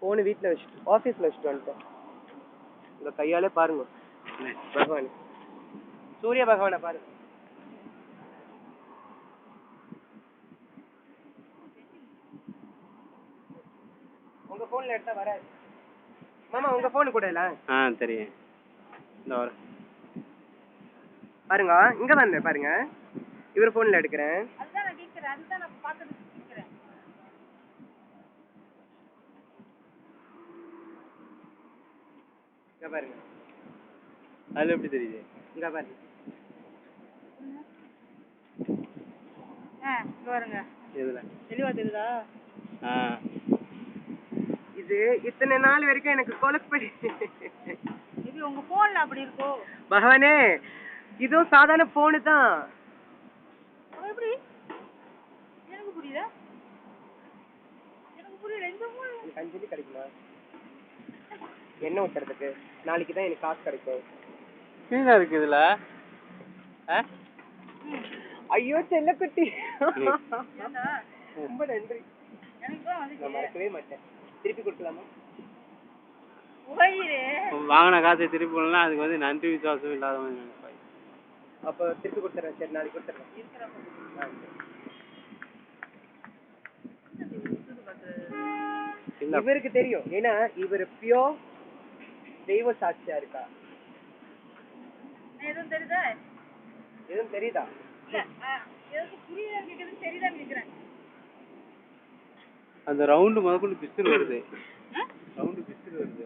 Phone வீட்டுல வச்சுட்டு ஆபீஸ்ல வச்சுட்டு வந்துட்டேன். உங்க கையாலே பாருங்க பகவான், சூரிய பகவானை பாருங்க. உங்க போன்ல எடுத்தா வராது மாமா. உங்க போன் கூட இல்ல தெரியும். பாருங்க இங்க வந்து பாருங்க, இவர் போன்ல எடுக்கிறேன். இங்க பாருங்க, அதுல எப்படி தெரியுது? இங்க பாருங்க. பாருங்க எதுல தெளிவா தெரியுதா? இது இத்தனை நாள் வரைக்கும் எனக்கு கொலப்படி. இது உங்க போன்ல அப்படி இருக்கோ பகவானே, இதுவும் சாதாரண போனு தான். எப்படி எனக்கு புரியல, எனக்கு புரியல. இந்த போன் எனக்கு 5 மணி கிடைக்குமா என்ன ஊத்துறதுக்கு? நாளைக்கு தான் எனக்கு காசு கிடைக்கும். என்ன இருக்கு இதுல? ஐயோ செல்லக்குட்டி, ரொம்ப நன்றி. எனக்கு மறக்கவே மாட்டேன். திருப்பி கொடுக்கலாமா? வாங்கின காசை திருப்பி போடலாம். அதுக்கு வந்து நன்றி விசுவாசம் இல்லாத மாதிரி நினைப்பாங்க. அப்போ திருப்பி கொடுத்துறேன். சரி, நாளைக்கு கொடுத்துறேன். இவருக்கு தெரியும், ஏன்னா இவர் பியோ தெய்வ சாட்சியா இருக்கா. எதுவும் தெரியுதா? எதுவும் தெரியுதா? அந்த ரவுண்டு முதற்கொண்டு பிஸ்டல் வருது. ரவுண்டு பிஸ்டல் வருது.